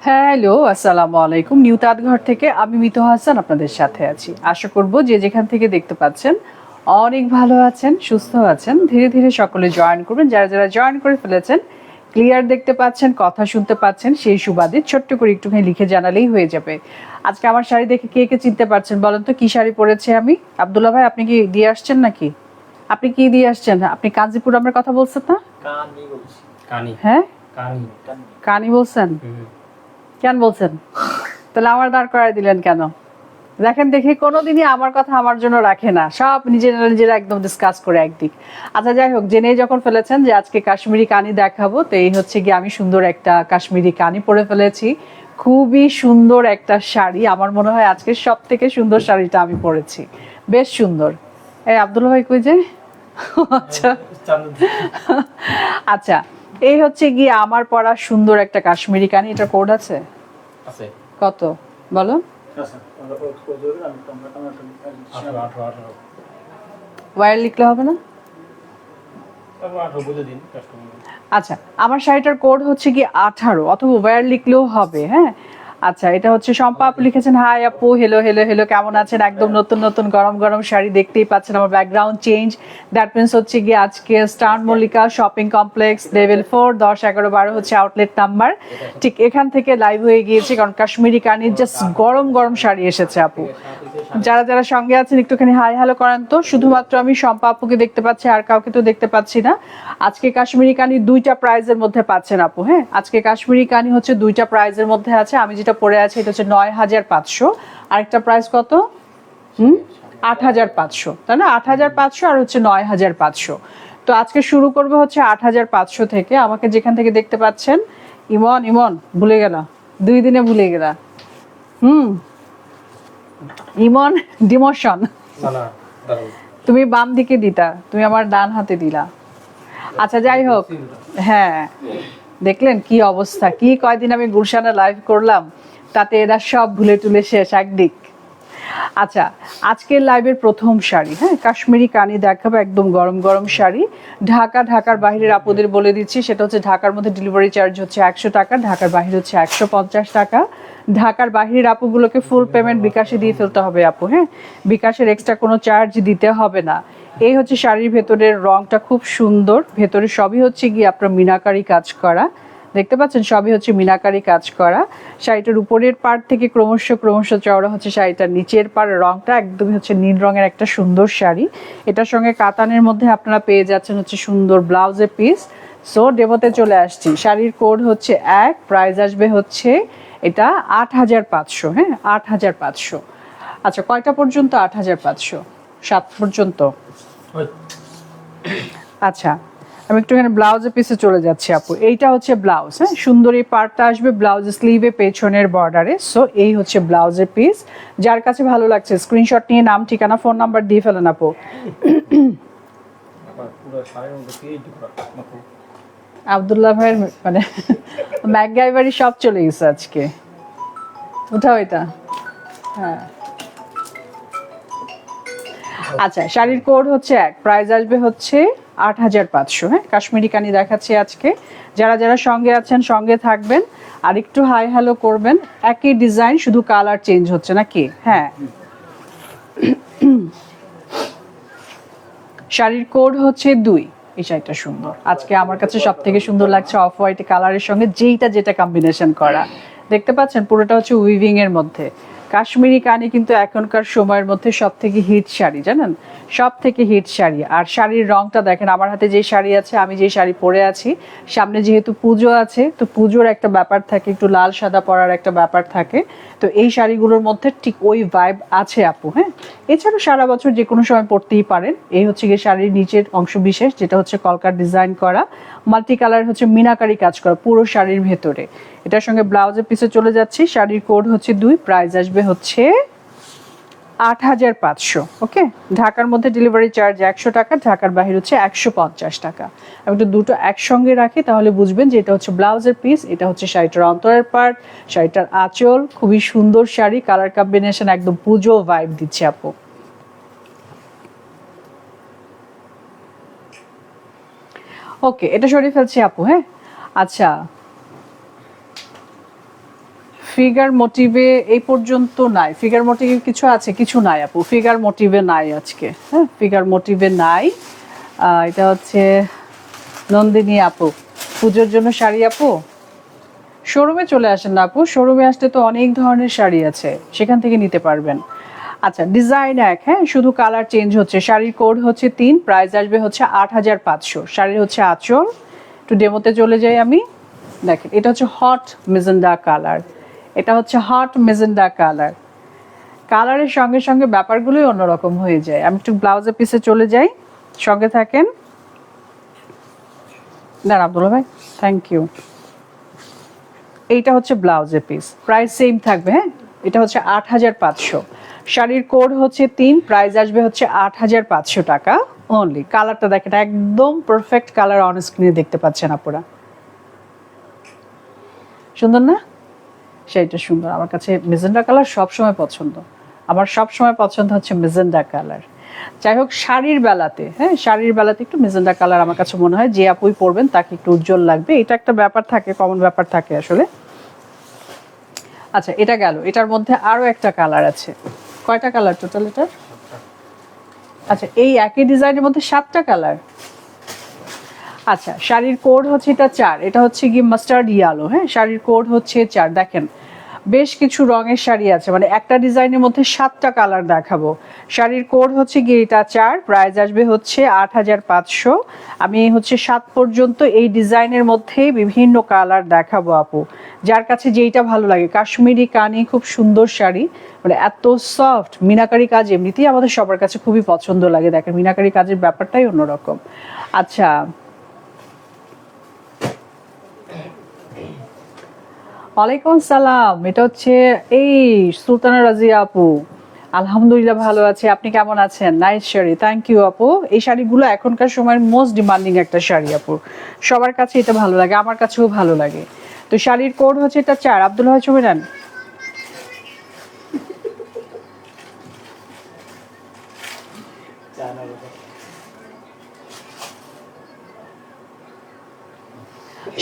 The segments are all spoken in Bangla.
হ্যালো, আসসালামু আলাইকুম। নিউ তাঁতঘর থেকে আমি মিতু হাসান আপনাদের সাথে আছি। আশা করব যে যেখান থেকে দেখতে পাচ্ছেন অনেক ভালো আছেন, সুস্থ আছেন। ধীরে ধীরে সকলে জয়েন করবেন। যারা যারা জয়েন করে ফেলেছেন, ক্লিয়ার দেখতে পাচ্ছেন, কথা শুনতে পাচ্ছেন, সেই সুবাদে ছোট্ট করে একটুখানি লিখে জানালেই হয়ে যাবে। আজকে আমার শাড়ি দেখে কে কে চিনতে পারছেন বলেন তো, কি শাড়ি পরেছে আমি? আব্দুল্লাহ ভাই, আপনি কি দিয়ে আসছেন নাকি? আপনি কি দিয়ে আসছেন? আপনি কাঞ্জিপুরমের কথা বলছেন না? হ্যাঁ, কানি বলছেন। কেন বলছেন? তাহলে আমার দাঁড় করাই দিলেন কেন? দেখেন দেখি, কোনোদিনই আমার কথা আমার জন্য রাখে না, সব নিজেরা নিজেরা একদম ডিসকাস করে একদিক। আচ্ছা যাই হোক, জেনে যখন ফেলেছেন যে আজকে কাশ্মীরি কানি দেখাবো, তো এই হচ্ছে কি, আমি সুন্দর একটা কাশ্মীরি কানি পরে ফেলেছি। খুবই সুন্দর একটা শাড়ি, আমার মনে হয় আজকে সব থেকে সুন্দর শাড়িটা আমি পরেছি, বেশ সুন্দর। এই আব্দুল ভাই কই যে? আচ্ছা আচ্ছা, এই হচ্ছে গিয়ে আমার পরা সুন্দর একটা কাশ্মীরি কানি। এটা কোড আছে কত বলো? ওয়্যার লিখলে হবে না? আচ্ছা, আমার শাড়িটার কোড হচ্ছে কি 18, অথবা ওয়্যার লিখলেও হবে। হ্যাঁ, আচ্ছা, এটা হচ্ছে শম্পা আপু লিখেছেন, হাই আপু, হেলো হেলো হেলো, কেমন আছেন? একদম নতুন নতুন গরম গরম শাড়ি, দেখতেই পাচ্ছেন আমার ব্যাকগ্রাউন্ড চেঞ্জ। দ্যাট মিনস হচ্ছে গিয়ে আজকে star Mallika shopping complex level 4, 10, 11, 12 হচ্ছে আউটলেট নাম্বার। ঠিক এখান থেকে লাইভ হয়ে গিয়েছে, কারণ কাশ্মীরি কানির জাস্ট গরম গরম শাড়ি এসেছে আপু। যারা যারা সঙ্গে আছেন একটুখানি হাই হ্যালো করেন তো। শুধুমাত্র আমি শম্পা আপুকে দেখতে পাচ্ছি, আর কাউকে তো দেখতে পাচ্ছি না। আজকে কাশ্মীরি কানি দুইটা প্রাইজের মধ্যে পাচ্ছেন আপু। হ্যাঁ, আজকে কাশ্মীরি কানি হচ্ছে দুইটা প্রাইজের মধ্যে আছে। আমি যেটা পরে আছি এটা হচ্ছে 9500, আরেকটা প্রাইস কত? 8500, তাই না? 8500 আর হচ্ছে 9500। তো আজকে শুরু করবো হচ্ছে 8500 থেকে। আমাকে যেখান থেকে দেখতে পাচ্ছেন, ইমন ইমন ভুলে গেলা, 2 দিনে ভুলে গেলা। ইমন ডিমোশন, তুমি বাম দিকে দিতা, তুমি আমার ডান হাতে দিলা। আচ্ছা যাই হোক, হ্যাঁ দেখলেন কি অবস্থা, কি কয়দিন আমি গুলশানে লাইভ করলাম, তাতে এরা সব ভুলে টুলে শেষ একদিক। আচ্ছা, আজকের লাইভের প্রথম শাড়ি, হ্যাঁ কাশ্মীরি কানি দেখাবো, একদম গরম গরম শাড়ি। ঢাকার বাইরের আপুদের বলে দিচ্ছি, সেটা হচ্ছে ঢাকার মধ্যে ডেলিভারি চার্জ হচ্ছে 100 টাকা, ঢাকার বাইরে হচ্ছে 150 টাকা। ঢাকার বাইরের আপুগুলোকে ফুল পেমেন্ট বিকাশে দিয়ে ফেলতে হবে আপু। হ্যাঁ, বিকাশের এক্সট্রা কোনো চার্জ দিতে হবে না। এই হচ্ছে শাড়ির ভেতরের রংটা খুব সুন্দর, ভেতরে সবই হচ্ছে গিয়ে আপনার মিনাকারি কাজ করা, দেখতে পাচ্ছেন সবই হচ্ছে মিনাকারি কাজ করা। শাড়িটার উপরের পার্ট থেকে ক্রমশ ক্রমশ চওড়া হচ্ছে শাড়িটার নিচের পার, রংটা একদমই হচ্ছে নীল রঙের একটা সুন্দর শাড়ি। এটার সঙ্গে কাতানের মধ্যে আপনারা পেয়ে যাচ্ছেন হচ্ছে সুন্দর ব্লাউজের পিস। সো ডেমোতে চলে আসছি। শাড়ির কোড হচ্ছে 1, প্রাইস আসবে হচ্ছে এটা 8500। হ্যাঁ, 8500। আচ্ছা, কয়টা পর্যন্ত 8500? 7 পর্যন্ত। আচ্ছা, আমি একটুখানি ব্লাউজের পিসে চলে যাচ্ছি আপু। এইটা হচ্ছে ব্লাউজ। হ্যাঁ, সুন্দর এই পার্টটা আসবে ব্লাউজ স্লিভে পেছনের বর্ডারে। সো এই হচ্ছে ব্লাউজের পিস। যার কাছে ভালো লাগছে স্ক্রিনশট নিয়ে নাম, ঠিকানা, ফোন নাম্বার দিয়ে ফেলেন আপু। আব্দুল্লাহ ভাইয়ের মানে ম্যাকগাইভারি সব চলে গেছে আজকে। উঠাও এটা। হ্যাঁ, আচ্ছা, শাড়ির কোড হচ্ছে 1, প্রাইস আসবে হচ্ছে 8500। হ্যাঁ, কাশ্মীরি কানি দেখাচ্ছি আজকে। যারা যারা সঙ্গে আছেন সঙ্গে থাকবেন, আর একটু হাই হ্যালো করবেন। একই ডিজাইন, শুধু কালার চেঞ্জ হচ্ছে নাকি? হ্যাঁ, শাড়ির কোড হচ্ছে 2। এই শাড়িটা সুন্দর, আজকে আমার কাছে সব থেকে সুন্দর লাগছে অফ হোয়াইট কালারের সঙ্গে যেটা যেটা কম্বিনেশন করা। দেখতে পাচ্ছেন পুরোটা হচ্ছে উইভিং এর মধ্যে। কাশ্মীরি কানি কিন্তু এখনকার সময়ের মধ্যে সব থেকে হিট শাড়ি, জানেন, সব থেকে হিট শাড়ি। আর শাড়ির রংটা দেখেন, আমার হাতে যে শাড়ি আছে, আমি যে শাড়ি পরে আছি, সামনে যেহেতু পুজো আছে, তো পুজোর একটা ব্যাপার থাকে, একটু লাল সাদা পরার একটা ব্যাপার থাকে, তো এই শাড়িগুলোর মধ্যে ঠিক ওই ভাইব আছে আপু। হ্যাঁ, এছাড়া সারা বছর যে কোনো সময় পরতেই পারেন। এই হচ্ছে গিয়ে শাড়ির নিচের অংশ বিশেষ, যেটা হচ্ছে কলকার ডিজাইন করা, মাল্টি কালার হচ্ছে মিনাকারি কাজ করা পুরো শাড়ির ভেতরে। এটার সঙ্গে ব্লাউজের পিছে চলে যাচ্ছি। শাড়ির কোড হচ্ছে 2, প্রাইস আসবে হচ্ছে 8,500। ওকে, ঢাকার মধ্যে ডেলিভারি চার্জ 100 টাকা, ঢাকার বাইরে হচ্ছে 150 টাকা। আমি একটু দুটো একসঙ্গে রাখি, তাহলে বুঝবেন যে এটা হচ্ছে ব্লাউজের পিস, এটা হচ্ছে শাড়িটার অন্তরের পার্ট, শাড়িটার আঁচল। খুবই সুন্দর শাড়ি, কালার কম্বিনেশন একদম পুজো ভাইব দিচ্ছে আপু। ওকে, এটা সরিয়ে ফেলছি আপু। হ্যাঁ, আচ্ছা, ফিগার মোটিভে এই পর্যন্ত নাই। ফিগার মোটিভে কিছু আছে, কিছু নাই আপু, ফিগার মোটিভে নাই আজকে। হ্যাঁ, ফিগার মোটিভে নাই। এটা হচ্ছে নন্দিনী আপু, পুজোর জন্য শাড়ি আপু। শোরুমে চলে আসেন না আপু, শোরুমে আসলে তো অনেক ধরনের শাড়ি আছে, সেখান থেকে নিতে পারবেন। আচ্ছা, ডিজাইন এক, হ্যাঁ, শুধু কালার চেঞ্জ হচ্ছে। শাড়ির কোড হচ্ছে 3, প্রাইস আসবে হচ্ছে 8,500। শাড়ির হচ্ছে আঁচল। একটু ডেমোতে চলে যাই আমি। দেখেন, এটা হচ্ছে হট মেজেন্ডা কালার, এটা হচ্ছে হট মেজেন্ডা কালার। কালারের সঙ্গে সঙ্গে ব্যাপারগুলোই অন্যরকম হয়ে যায়। আমি একটু ব্লাউজের পিসে চলে যাই, সঙ্গে থাকেন। না আব্দুল্লাহ ভাই, থ্যাংক ইউ। এইটা হচ্ছে ব্লাউজের পিস, প্রাইস সেম থাকবে। হ্যাঁ, এটা হচ্ছে 8,500। শাড়ির কোড হচ্ছে 3, প্রাইস আসবে হচ্ছে 8,500 টাকা অনলি। কালারটা দেখেন, একদম পারফেক্ট কালার, অন স্ক্রিনে দেখতে পাচ্ছেন আপনারা। সুন্দর না? সেইটা সুন্দর। আমার কাছে মেজেন্ডা কালার সবসময় পছন্দ, আমার সবসময় পছন্দ হচ্ছে মেজেন্ডা কালার। যাই হোক, শাড়ির বেলাতে, হ্যাঁ, শাড়ির বেলাতে একটু মেজেন্ডা কালার আমার কাছে মনে হয় যে আপুই পরবেন তাকে একটু উজ্জ্বল লাগবে। এটা একটা ব্যাপার থাকে, কমন ব্যাপার থাকে আসলে। আচ্ছা, এটা গেল। এটার মধ্যে আরো একটা কালার আছে। কয়টা কালার টোটাল এটার? আচ্ছা, এই একই ডিজাইনের মধ্যে 7টা কালার। আচ্ছা, শাড়ির কোড হচ্ছে এটা 4, এটা হচ্ছে কি মাস্টার্ড ইয়েলো। হ্যাঁ, শাড়ির কোড হচ্ছে 4। দেখেন, বেশ কিছু রঙের শাড়ি আছে, মানে একটা ডিজাইনের মধ্যে 7টা কালার দেখাবো। শাড়ির কোড হচ্ছে কি এটা 4, প্রাইস আসবে হচ্ছে 8,500। আমি হচ্ছে 7 পর্যন্ত এই ডিজাইনের মধ্যে বিভিন্ন কালার দেখাবো আপু, যার কাছে যেইটা ভালো লাগে। কাশ্মীরি কানি খুব সুন্দর শাড়ি, মানে এত সফট, মিনাকারি কাজ এমনিতেই আমাদের সবার কাছে খুবই পছন্দ লাগে। দেখেন, মিনাকারি কাজের ব্যাপারটাই অন্যরকম। আচ্ছা, ওয়ালাইকুম আসসালাম। এটা হচ্ছে এই সুলতানা রাজিয়া আপু। আলহামদুলিল্লাহ ভালো আছি, আপনি কেমন আছেন? নাইস শাড়ি, থ্যাংক ইউ আপু। এই শাড়িগুলো এখনকার সময়ের মোস্ট ডিমান্ডিং একটা শাড়ি আপু, সবার কাছে এটা ভালো লাগে, আমার কাছেও ভালো লাগে। তো শাড়ির কোড হচ্ছে এটা 4। আব্দুল ভাই ছবি নেন।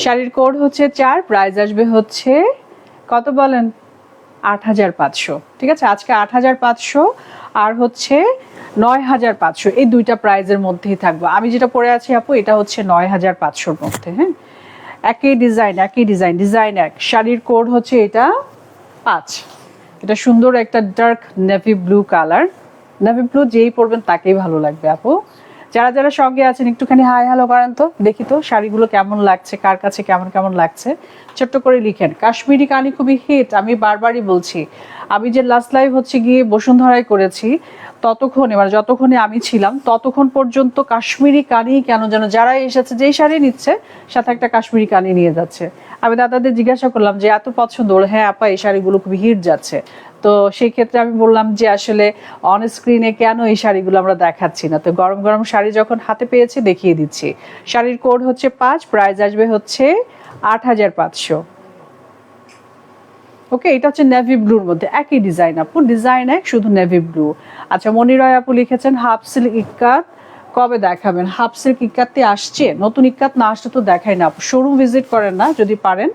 শাড়ির কোড হচ্ছে 4, প্রাইস আসবে হচ্ছে কত বলেন? 8,500। ঠিক আছে, আজকে 8,500 আর হচ্ছে 9,500, এই দুইটা প্রাইজের মধ্যেই থাকবো। আমি যেটা পরে আছি আপু, এটা হচ্ছে 9,500-র মধ্যে। হ্যাঁ, একই ডিজাইন, একই ডিজাইন, ডিজাইন এক। শাড়ির কোড হচ্ছে এটা 5। এটা সুন্দর একটা dark navy blue colour. Navy blue যেই পরবেন তাকেই ভালো লাগবে আপু। যারা যারা সঙ্গে আছেন একটুখানি হাই হ্যালো করেন তো, দেখি তো শাড়িগুলো কেমন লাগছে, কার কাছে কেমন কেমন লাগছে, ছোট্ট করে লিখেন। কাশ্মীরি কানি খুবই হিট, আমি বারবারই বলছি। আমি যে লাস্ট লাইভ হচ্ছে গিয়ে বসুন্ধরায় করেছি, ততক্ষণে মানে যতক্ষণে আমি ছিলাম ততক্ষণ পর্যন্ত কাশ্মীরি কানি কেন যেন যারা এসেছে যেই শাড়ি নিচ্ছে সাথে একটা কাশ্মীরি কানি নিয়ে যাচ্ছে। আমি দাদাদের জিজ্ঞাসা করলাম যে এত পছন্দ, ওর হ্যাঁ আপা এই শাড়িগুলো খুবই হিট যাচ্ছে। তো সেই ক্ষেত্রে আমি বললাম যে আসলে অন স্ক্রিনে কেন এই শাড়িগুলো আমরা দেখাচ্ছি না, তো গরম গরম শাড়ি যখন হাতে পেয়েছি দেখিয়ে দিচ্ছি। শাড়ির কোড হচ্ছে 5, প্রাইস আসবে হচ্ছে 8,500। ওকে, এটা হচ্ছে নেভি ব্লুর মধ্যে, একই ডিজাইন আপু, ডিজাইন এক, শুধু নেভি ব্লু। আচ্ছা, মনিরয় আপু লিখেছেন হাফ সিল্ক ইক্কাত কবে দেখাবেন? হাফ সিল্ক ইক্কাতে আসছে, নতুন ইক্কাত না আসলে তো দেখাই না আপু। শোরুম ভিজিট করেন না যদি পারেন,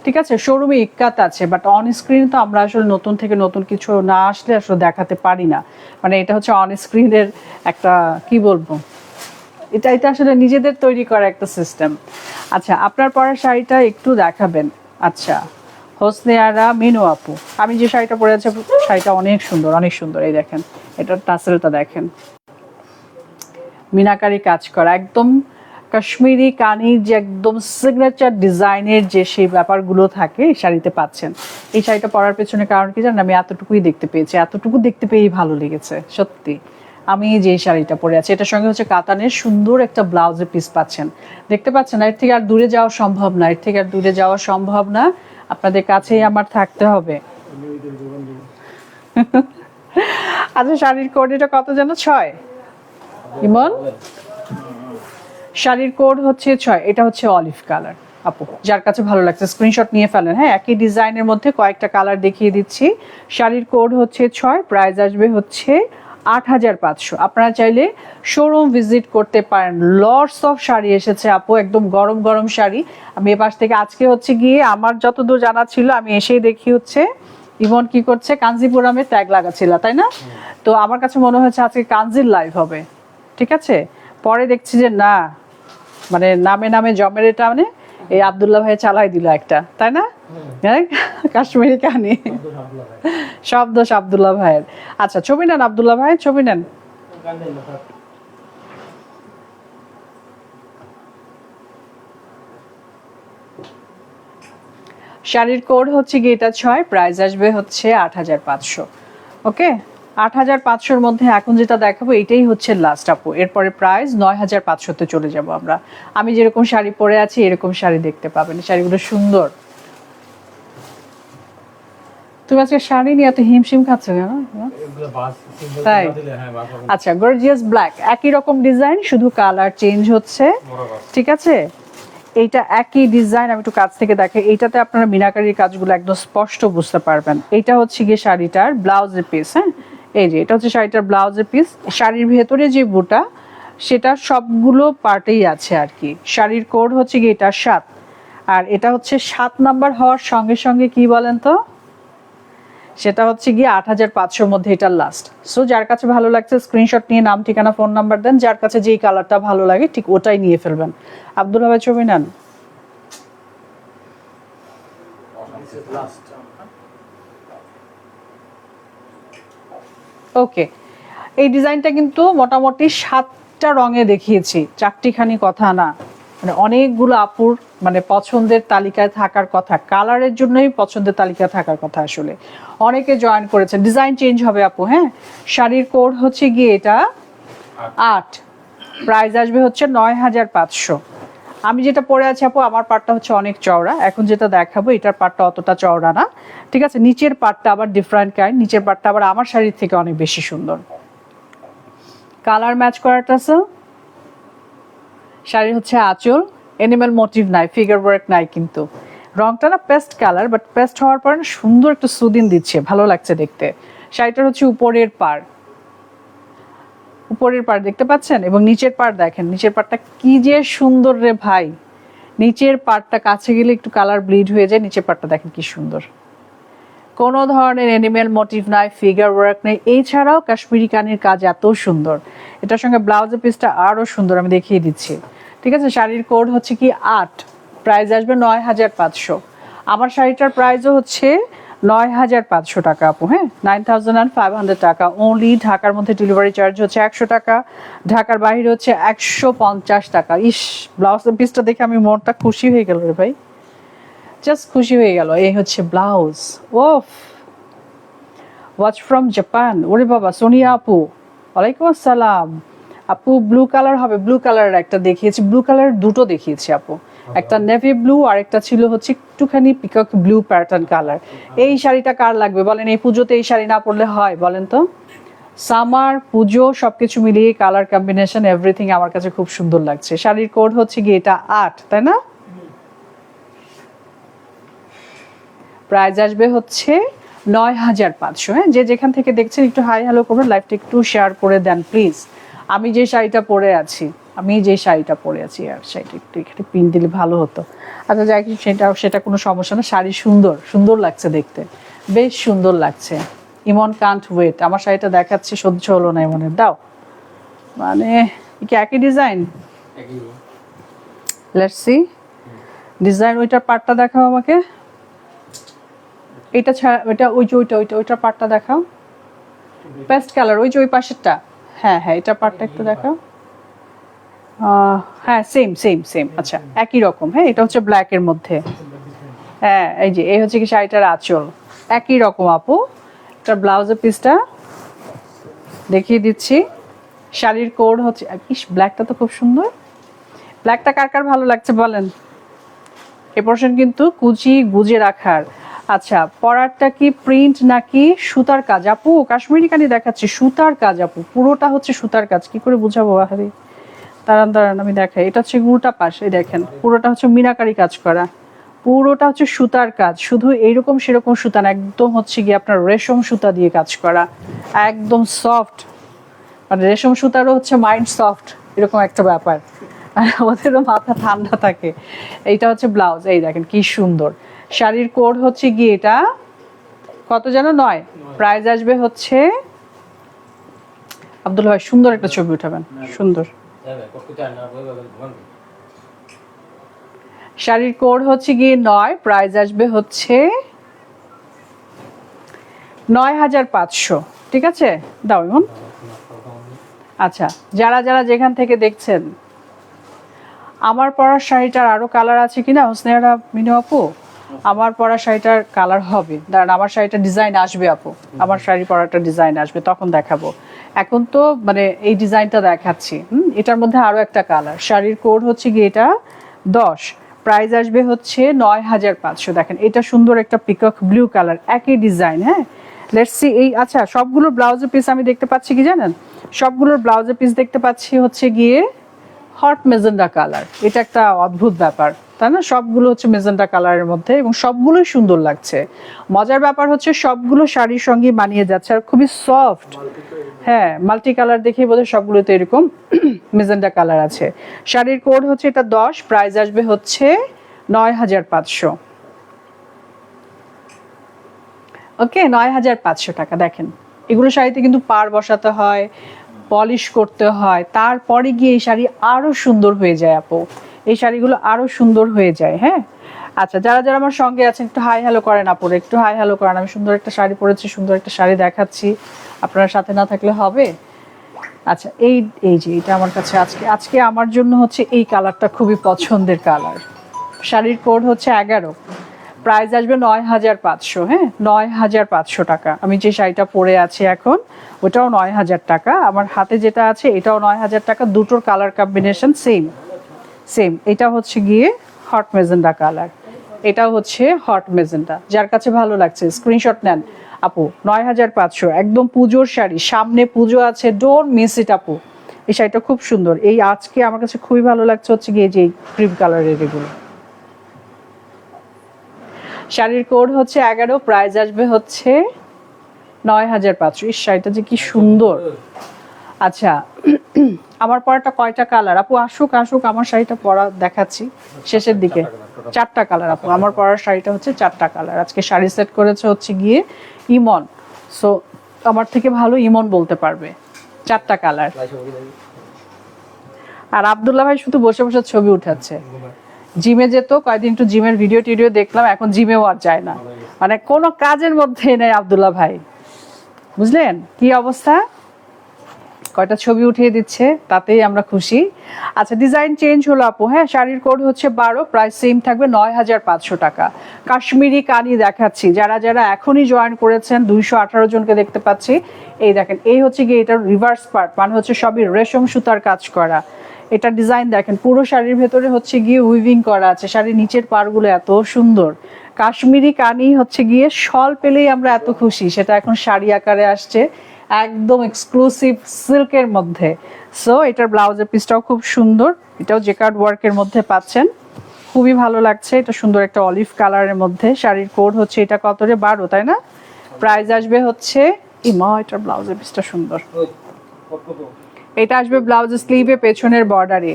ঠিক আছে? শোরুমে ইক্কাত আছে, বাট অন স্ক্রিন তো আমরা আসলে নতুন থেকে নতুন কিছু না আসলে আসলে দেখাতে পারি না। মানে এটা হচ্ছে অন স্ক্রিনের একটা কি বলবো, এটা এটা আসলে নিজেদের তৈরি করা একটা সিস্টেম। আচ্ছা, আপনার পরা শাড়িটা একটু দেখাবেন। আচ্ছা, হোসনে আরা মিনু আপু। আমি যে শাড়িটা পরে আছি শাড়িটা অনেক সুন্দর, অনেক সুন্দর। এই দেখেন, এটার টাসেলটা দেখেন, মিনাকারি কাজ করা, একদম কাশ্মীরি কানির যে একদম সিগনেচার ডিজাইনের যে সেই ব্যাপারগুলো থাকে এই শাড়িতে পাচ্ছেন। এই শাড়িটা পরার পেছনে কারণ কি জানেন, আমি এতটুকুই দেখতে পেয়েছি, এতটুকু দেখতে পেয়েই ভালো লেগেছে সত্যি। আমি যে শাড়িটা পরে আছি এটার সঙ্গে হচ্ছে কাতানের সুন্দর একটা ব্লাউজের পিস পাচ্ছেন, দেখতে পাচ্ছেন। এর থেকে আর দূরে যাওয়া সম্ভব না, এর থেকে আর দূরে যাওয়া সম্ভব না, আপনাদের কাছেই আমার থাকতে হবে। আচ্ছা, শাড়ির কোডিটা কত যেন? 6 ইমন, শাড়ির কোড হচ্ছে 6। এটা হচ্ছে অলিভ কালার আপু, যার কাছে ভালো লাগছে স্ক্রিনশট নিয়ে ফেলেন। হ্যাঁ, একই ডিজাইনের মধ্যে কয়েকটা কালার দেখিয়ে দিচ্ছি। শাড়ির কোড হচ্ছে 6, প্রাইস আসবে হচ্ছে 8500। আপনারা চাইলে শোরুম ভিজিট করতে পারেন। লটস অফ শাড়ি এসেছে আপু, একদম গরম গরম শাড়ি। আমি এ পাশ থেকে আজকে হচ্ছে গিয়ে আমার যতদূর জানা ছিল আমি এসেই দেখি হচ্ছে ইমন কি করছে, কাঞ্জিপুরামে ট্যাগ লাগাচ্ছিল, তাই না? তো আমার কাছে মনে হচ্ছে আজকে কাঞ্জির লাইভ হবে, ঠিক আছে। পরে দেখছি যে না, মানে নামে নামে জমের এটা মানে এই আব্দুল্লাহ ভাই চালাই দিল একটা, তাই না? হ্যাঁ, কাশ্মীরি কাহিনী, সব দোষ আব্দুল্লাহ ভাইয়ের। আচ্ছা, ছবি নেন আব্দুল্লাহ ভাই, ছবি নেন। শাড়ির কোড হচ্ছে গিয়ে এটা 6, প্রাইস আসবে হচ্ছে 8500। ওকে, 8500-র মধ্যে এখন যেটা দেখাবো এটাই হচ্ছে লাস্ট আপু। এরপরে প্রাইস 9500-তে চলে যাব আমরা। আমি যেরকম শাড়ি পরে আছি এরকম শাড়ি দেখতে পাবেন, শাড়িগুলো সুন্দর। তুমি আজকে শাড়ি নিয়ে এত হিমশিম খাচ্ছ কেন? তাই? আচ্ছা, গর্জিয়াস ব্ল্যাক, একই রকম ডিজাইন, শুধু কালার চেঞ্জ হচ্ছে, ঠিক আছে। এইটা একই ডিজাইন, আমি একটু কাছ থেকে দেখে, এইটাতে আপনারা মিনাকারির কাজগুলো একদম স্পষ্ট বুঝতে পারবেন। এইটা হচ্ছে গিয়ে শাড়িটার ব্লাউজের পিস। হ্যাঁ, এই যে এটা হচ্ছে শাড়িটার ব্লাউজের পিস। শাড়ির ভেতরে যে বুটা সেটা সবগুলো পার্টেই আছে আর কি। শাড়ির কোড হচ্ছে গিয়ে এটা 7, আর এটা হচ্ছে 7 নাম্বার হওয়ার সঙ্গে সঙ্গে কি বলেন তো, সেটা হচ্ছে গিয়ে 8500-র মধ্যে এটা লাস্ট। সো যার কাছে ভালো লাগছে স্ক্রিনশট নিয়ে নাম, ঠিকানা, ফোন নাম্বার দেন। যার কাছে যেই কালারটা ভালো লাগে ঠিক ওটাই নিয়ে ফেলবেন। আব্দুল্লাহ ভাই ছবি নেন। ওকে, এই ডিজাইনটা কিন্তু মোটামুটি 7টা রঙে দেখিয়েছি, 4টিখানি কথা না, মানে অনেকগুলো আপুর মানে পছন্দের তালিকায় থাকার কথা, কালারের জন্যই পছন্দের তালিকায় থাকার কথা। আসলে অনেকে জয়েন করেছেন। ডিজাইন চেঞ্জ হবে আপু। হ্যাঁ, শাড়ির কোড হচ্ছে গিয়ে এটা 8, প্রাইস আসবে হচ্ছে 9500। আমি যেটা পরে আছি আপু, আমার পাটটা হচ্ছে অনেক চওড়া, এখন যেটা দেখাবো এটার পাটটা অতটা চওড়া না, ঠিক আছে। নিচের পাটটা আবার ডিফারেন্ট কাইন্ড, নিচের পাটটা আবার আমার শাড়ির থেকে অনেক বেশি সুন্দর। কালার ম্যাচ করাটা আছে। শাড়ি হচ্ছে আঁচল, এনিম্যাল মোটিভ নাই, ফিগার ওয়ার্ক নাই, কিন্তু রংটা না পেস্ট কালার, বাট পেস্ট হওয়ার পর সুন্দর একটু সুদিন দিচ্ছে, ভালো লাগছে দেখতে। শাড়িটার হচ্ছে উপরের পাড়, উপরের পাড় দেখতে পাচ্ছেন, এবং নিচের পাড় দেখেন, নিচের পাড়টা কি যে সুন্দর রে ভাই। নিচের পাড়টা কাছে গেলে একটু কালার ব্লিড হয়ে যায়, নিচের পাড়টা দেখেন কি সুন্দর, কোনো ধরনের এনিম্যাল মোটিভ নাই, ফিগার ওয়ার্ক নেই। এছাড়াও কাশ্মীরি কানির কাজ এত সুন্দর, এটার সঙ্গে ব্লাউজের পিসটা আরও সুন্দর, আমি দেখিয়ে দিচ্ছি, ঠিক আছে। শাড়ির কোড হচ্ছে কি 8, প্রাইস আসবে 9500। আমার শাড়িটার প্রাইসও হচ্ছে 9500 টাকা আপু। হ্যাঁ, 9500 টাকা অনলি। ঢাকার মধ্যে ডেলিভারি চার্জ হচ্ছে 100 টাকা, ঢাকার বাইরে হচ্ছে 150 টাকা। ইস, ব্লাউজের পিসটা দেখে আমি মনটা খুশি হয়ে গেল রে ভাই, জাস্ট খুশি হয়ে গেল। এই হচ্ছে blouse. Of, watch from Japan. ওরে বাবা, সোনিয়া আপু ওয়ালাইকুম আসসালাম। আপু ব্লু কালার হবে, ব্লু কালারের একটা দেখিয়েছি, ব্লু কালারের দুটো দেখিয়েছি আপু, একটা নেভি ব্লু আর একটা ছিল হচ্ছে একটুখানি পিকক ব্লু প্যাটার্ন কালার। এই শাড়িটা কার লাগবে বলেন? এই পুজোতে এই শাড়ি না পরলে হয় বলেন তো? সামার, পুজো সবকিছু মিলিয়ে কালার কম্বিনেশন এভরিথিং আমার কাছে খুব সুন্দর লাগছে। শাড়ির কোড হচ্ছে গিয়ে এটা 8, তাই না? প্রাইস আসবে হচ্ছে 9500। হ্যাঁ, যে যেখান থেকে দেখছেন একটু হাই হ্যালো করবেন, লাইভটা একটু শেয়ার করে দেন প্লিজ। আমি যে শাড়িটা পরে আছি, আর শাড়িটা একটু এখানে পিন দিলে ভালো হতো। আচ্ছা যাই, সেটা কোনো সমস্যা না। শাড়ি সুন্দর, সুন্দর লাগছে দেখতে, বেশ সুন্দর লাগছে। ইমন কান্ট ওয়েট, আমার শাড়িটা দেখাচ্ছে, সহ্য হলো না ইমনের। দাও, মানে কি একই ডিজাইন? লেটস সি ডিজাইন, ওইটার পার্টটা দেখাও আমাকে। এটা ছাড়া ওইটা ওই যে ওইটার পার্টটা দেখাও, পেস্ট কালার, ওই যে ওই পাশেরটা। হ্যাঁ হ্যাঁ, এটা পার্টটা একটু দেখাও। হ্যাঁ সেম সেম সেম, আচ্ছা একই রকম। হ্যাঁ, এটা হচ্ছে ব্ল্যাকের মধ্যে। হ্যাঁ এই যে এই হচ্ছে কি শাড়িটার আঁচল, একই রকম আপু। এটা ব্লাউজের পিসটা দেখিয়ে দিচ্ছি। শাড়ির কোড হচ্ছে, ইস ব্ল্যাকটা তো খুব সুন্দর। ব্ল্যাকটা কার কার ভালো লাগছে বলেন। এ পোর্শন কিন্তু কুচি গুজে রাখার। আচ্ছা, পরারটা কি প্রিন্ট নাকি সুতার কাজ আপু? কাশ্মীরি কানি দেখাচ্ছি, সুতার কাজ আপু, পুরোটা হচ্ছে সুতার কাজ। কি করে বুঝাবো আহারি, দাঁড়ান দাঁড়ান আমি দেখাই। এটা হচ্ছে উল্টা পাশ, এই দেখেন পুরোটা হচ্ছে মিনাকারি কাজ করা, পুরোটা হচ্ছে সুতার কাজ। শুধু এইরকম সেরকম সুতা না, একদম হচ্ছে গিয়ে আপনার রেশম সুতা দিয়ে কাজ করা, একদম সফট। মানে রেশম সুতারও হচ্ছে মাইন্ড সফট, এরকম একটা ব্যাপার। আর আমাদেরও মাথা ঠান্ডা থাকে। এইটা হচ্ছে ব্লাউজ, এই দেখেন কি সুন্দর। শাড়ির কোড হচ্ছে গিয়ে এটা কত যেন 9, প্রাইস আসবে হচ্ছে, আব্দুল ভাই সুন্দর একটা ছবি উঠাবেন, সুন্দর। শাড়ির কোড হচ্ছে গিয়ে 9, প্রাইস আসবে হচ্ছে 9500। ঠিক আছে, দাও ইমন। আচ্ছা, যারা যারা যেখান থেকে দেখছেন, আমার পরার শাড়িটার আরো কালার আছে কিনা হোসনেরা মিনু আপু? আমার পরা শাড়িটার কালার হবে, দাঁড়ান আমার শাড়িটা ডিজাইন আসবে আপু, আমার শাড়ি পরাটা ডিজাইন আসবে, তখন দেখাবো। এখন তো মানে এই ডিজাইনটা দেখাচ্ছি। এটার মধ্যে আরো একটা কালার। শাড়ির কোড হচ্ছে গিয়ে এটা 10, প্রাইস আসবে হচ্ছে 9500। দেখেন এটা সুন্দর একটা পিকক ব্লু কালার, একই ডিজাইন। হ্যাঁ, লেটস সি এই, আচ্ছা সবগুলোর ব্লাউজের পিস আমি দেখতে পাচ্ছি কি জানেন, সবগুলোর ব্লাউজের পিস দেখতে পাচ্ছি হচ্ছে গিয়ে হট মেজেন্ডা কালার। এটা একটা অদ্ভুত ব্যাপার, তাই না? সবগুলো হচ্ছে মেজেন্ডা কালারের মধ্যে এবং সবগুলোই সুন্দর লাগছে। মজার ব্যাপার হচ্ছে সবগুলো শাড়ির সঙ্গে মানিয়ে যাচ্ছে আর খুবই সফট। হ্যাঁ, মাল্টি কালার দেখে বোধহয় সবগুলোতে এরকম মেজেন্ডা কালার আছে। শাড়ির কোড হচ্ছে এটা 10, প্রাইস আসবে হচ্ছে 9500। ওকে, 9500 টাকা। দেখেন এগুলো শাড়িতে কিন্তু পাড় বসাতে হয়, পলিশ করতে হয়, তারপরে গিয়ে এই শাড়ি আরো সুন্দর হয়ে যায় আপু, এই শাড়িগুলো আরো সুন্দর হয়ে যায়। হ্যাঁ, আচ্ছা যারা যারা আমার সঙ্গে আছেন একটু হাই হ্যালো করেন আপুরে, একটু হাই হ্যালো করেন। আমি সুন্দর একটা শাড়ি পরেছি, সুন্দর একটা শাড়ি দেখাচ্ছি, আপনারা সাথে না থাকলে হবে। আচ্ছা এই এই যে এটা আমার কাছে আজকে আমার জন্য হচ্ছে এই কালারটা খুবই পছন্দের কালার। শাড়ির কোড হচ্ছে 11, প্রাইস আসবে 9500। হ্যাঁ, 9500 টাকা। আমি যে শাড়িটা পরে আছি এখন ওটাও 9000 টাকা, আমার হাতে যেটা আছে এটাও 9000 টাকা। দুটোর কালার কম্বিনেশন সেম সেম। এটা হচ্ছে গিয়ে হট মেজেন্ডা কালার, এটাও হচ্ছে হট মেজেন্ডা। যার কাছে ভালো লাগছে স্ক্রিনশট নেন আপু। 9500, একদম পুজোর শাড়ি, সামনে পুজো আছে, ডোন্ট মিস ইট আপু। এই শাড়িটা খুব সুন্দর। এই আজকে আমার কাছে খুবই ভালো লাগছে হচ্ছে গিয়ে যে ক্রিম কালারের এগুলো। শাড়ির কোড হচ্ছে 11, প্রাইস আসবে হচ্ছে 9500। এই শাড়িটা যে কি সুন্দর। আচ্ছা আমার পরাটা কয়টা কালার আপু? আসুক আসুক, আমার শাড়িটা পরা দেখাচ্ছি শেষের দিকে। 4টা কালার আপু, আমার পরার শাড়িটা হচ্ছে 4টা কালার। আজকে শাড়ি সেট করেছে হচ্ছে গিয়ে ইমন, সো আমার থেকে ভালো ইমন বলতে পারবে। 4টা কালার। আর আব্দুল্লাহ ভাই শুধু বসে বসে ছবি উঠাচ্ছে। জিমে যেত কয়েকদিন, একটু জিমের ভিডিও টিডিও দেখলাম, এখন জিমেও আর যায় না, মানে কোনো কাজের মধ্যে নেই আব্দুল্লাহ ভাই, বুঝলেন কি অবস্থা। কয়টা ছবি উঠিয়ে দিচ্ছে, তাতেই আমরা খুশি। আচ্ছা ডিজাইন চেঞ্জ হলো আপু। হ্যাঁ, শাড়ির কোড হচ্ছে 12, প্রাইস সেম থাকবে 9500 টাকা। কাশ্মীরি কানি দেখাচ্ছি, যারা যারা এখনই জয়েন করেছেন 218 জনকে দেখতে পাচ্ছি। এই দেখেন এই হচ্ছে গিয়ে এটার রিভার্স পার্ট, মানে হচ্ছে সবই রেশম সুতার কাজ করা। এটা ডিজাইন দেখেন, পুরো শাড়ির ভেতরে হচ্ছে গিয়ে উইভিং করা আছে, শাড়ির নিচের পাড়গুলো এত সুন্দর। কাশ্মীরি কানি হচ্ছে গিয়ে শল পেলেই আমরা এত খুশি, সেটা এখন শাড়ি আকারে আসছে, একদম এক্সক্লুসিভ সিল্কের মধ্যে। সো এটার ব্লাউজের পিসটাও খুব সুন্দর, এটাও জেকার্ড ওয়ার্কের মধ্যে পাচ্ছেন, খুবই ভালো লাগছে। এটা সুন্দর একটা অলিভ কালারের মধ্যে। শাড়ির কোড হচ্ছে এটা কত রে? 12, তাই না? প্রাইস আসবে হচ্ছে, ইমা এটার ব্লাউজের পিসটা সুন্দর। এটা আসবে ব্লাউজের স্লিভে, পেছনের বর্ডারে।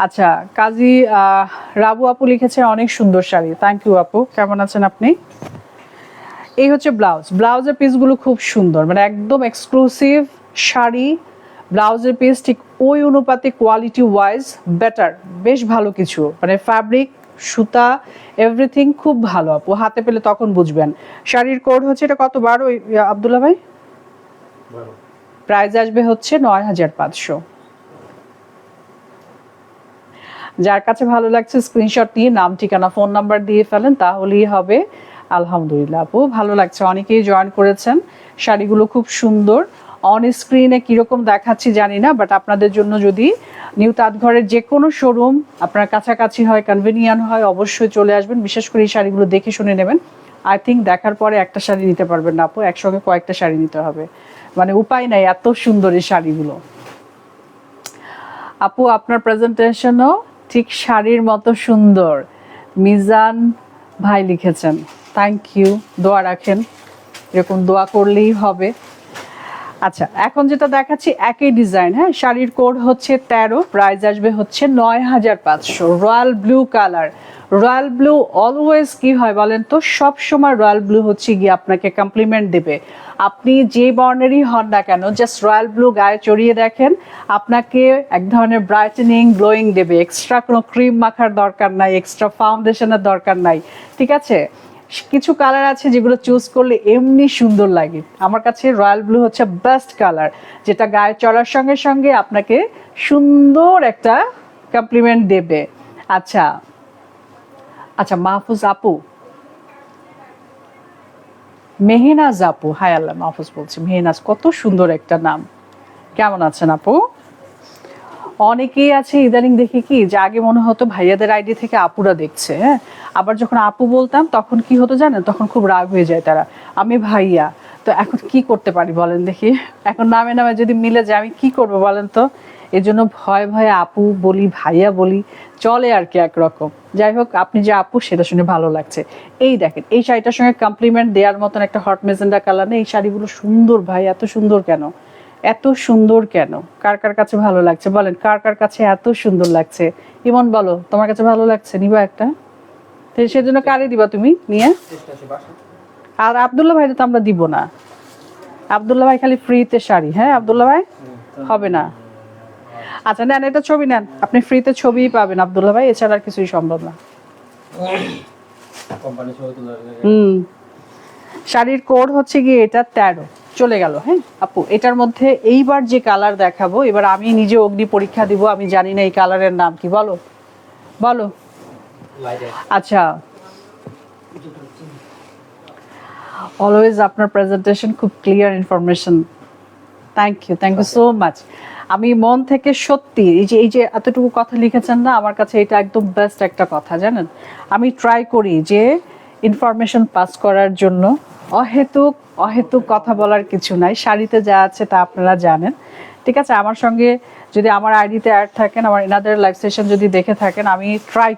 আচ্ছা কাজী রাবু আপু লিখেছে অনেক সুন্দর শাড়ি, থ্যাংক ইউ আপু, কেমন আছেন আপনি? এই হচ্ছে ব্লাউজ, ব্লাউজের পিসগুলো খুব সুন্দর, মানে একদম এক্সক্লুসিভ শাড়ি। ব্লাউজের পিস ঠিক ওই অনুপাতে কোয়ালিটি ওয়াইজ বেটার, বেশ ভালো কিছু, মানে ফ্যাব্রিক সুতা এভরিথিং খুব ভালো আপু, হাতে পেলে তখন বুঝবেন। শাড়ির কোড হচ্ছে এটা কত 12 আব্দুল্লাহ ভাই? প্রাইস আসবে হচ্ছে 9500। যার কাছে ভালো লাগছে স্ক্রিনশট নিয়ে নাম ঠিকানা ফোন নাম্বার দিয়ে ফেলেন, তাহলেই হবে। আলহামদুলিল্লাহ আপু ভালো লাগছে, অনেকেই জয়েন করেছেন। শাড়িগুলো খুব সুন্দর। অন স্ক্রিনে কিরকম দেখাচ্ছি জানি না, বাট আপনাদের জন্য যদি নিউ তাঁতঘরের যে কোনো শোরুম আপনার কাছাকাছি হয়, কনভিনিয়েন্ট হয়, অবশ্যই চলে আসবেন। বিশেষ করে এই শাড়িগুলো দেখে শুনে নেবেন। আই থিঙ্ক দেখার পরে একটা শাড়ি নিতে পারবেন না আপু, একসঙ্গে কয়েকটা শাড়ি নিতে হবে, মানে উপায় নাই, এত সুন্দর এই শাড়িগুলো। আপু আপনার প্রেজেন্টেশনও ঠিক শাড়ির মতো সুন্দর, মিজান ভাই লিখেছেন। থ্যাংক ইউ, দোয়া রাখেন, এরকম দোয়া করলেই হবে। আচ্ছা এখন যেটা দেখাচ্ছি একই ডিজাইন, হ্যাঁ, শাড়ির কোড হচ্ছে 13, প্রাইস আসবে হচ্ছে 9500। Royal blue colour. Royal blue always কি হয় বলেন তো, সব সময় রয়্যাল ব্লু হচ্ছে গিয়ে আপনাকে কমপ্লিমেন্ট দেবে। আপনি যে বর্ণেরই হন না কেন, জাস্ট রয়্যাল ব্লু গায়ে চড়িয়ে দেখেন, আপনাকে এক ধরনের ব্রাইটেনিং গ্লোয়িং দেবে। এক্সট্রা কোনো ক্রিম মাখার দরকার নাই, এক্সট্রা ফাউন্ডেশনের দরকার নাই, ঠিক আছে। কিছু কালার আছে যেগুলো চুজ করলে এমনি সুন্দর লাগে। আমার কাছে রয়্যাল ব্লু হচ্ছে বেস্ট কালার, যেটা গায়ে চড়ার সঙ্গে সঙ্গে আপনাকে সুন্দর একটা কমপ্লিমেন্ট দেবে। আচ্ছা আচ্ছা মাহফুজ আপু, মেহনাজ আপু, হায় আল্লাহ মাহফুজ বলছি, মেহনাজ কত সুন্দর একটা নাম। কেমন আছেন আপু? অনেকেই আছে ইদানিং দেখি কি যে আগে মনে হতো ভাইয়াদের আইডি থেকে আপুরা দেখছে, হ্যাঁ, আবার যখন আপু বলতাম তখন কি হতো জানেন, তখন খুব রাগ হয়ে যায় তারা, আমি ভাইয়া। তো এখন কি করতে পারি বলেন দেখি, এখন নামে নামে যদি মিলে যায় আমি কি করবো বলেন তো। এই জন্য ভয়ে ভয়ে আপু বলি, ভাইয়া বলি, চলে আর কি একরকম। যাই হোক, আপনি যে আপু সেটা শুনে ভালো লাগছে। এই দেখেন এই শাড়িটার সঙ্গে কমপ্লিমেন্ট দেওয়ার মতন একটা হট মেজেন্ডা কালার নেই, এই শাড়িগুলো সুন্দর ভাই, এত সুন্দর কেন, এত সুন্দর কেন? কার কার কাছে ভালো লাগছে বলেন, কার কার কাছে এত সুন্দর লাগছে? ইমন বলো তোমার কাছে ভালো লাগছে, নিবা একটা? সেজন্য কারে দিবা তুমি নিয়ে? আর আব্দুল্লাহ ভাই তো আমরা দিব না, আব্দুল্লাহ ভাই খালি ফ্রিতে শাড়ি, হ্যাঁ আব্দুল্লাহ ভাই হবে না। আচ্ছা নেন, এটা ছবি নেন, আপনি ফ্রিতে ছবিই পাবেন আব্দুল্লাহ ভাই, এছাড়া আর কিছুই সম্ভব না। শাড়ির কোড হচ্ছে গিয়ে এটা 13, চলে গেল। হ্যাঁ আপু এটার মধ্যে এইবার যে কালার দেখাবো, এবার আমি নিজে অগ্নি পরীক্ষা দিব, আমি জানি না এই কালারের নাম কি, বলো বলো। আচ্ছা অলওয়েজ আপনার প্রেজেন্টেশন খুব clear information, thank you so much. আমি মন থেকে সত্যি এই যে এতটুকু কথা লিখেছেন না, আমার কাছে এটা একদম বেস্ট একটা কথা জানেন। আমি ট্রাই করি যে ইনফরমেশন পাস করার জন্য, অহেতুক অহেতুক কথা বলার কিছু নাই, শাড়িতে যা আছে তা আপনারা জানেন, ঠিক আছে। আমার সঙ্গে যদি আমার আইডিতে অ্যাড থাকেন, আমার এনাদের লাইভ সেশন যদি দেখে থাকেন, আমি ট্রাই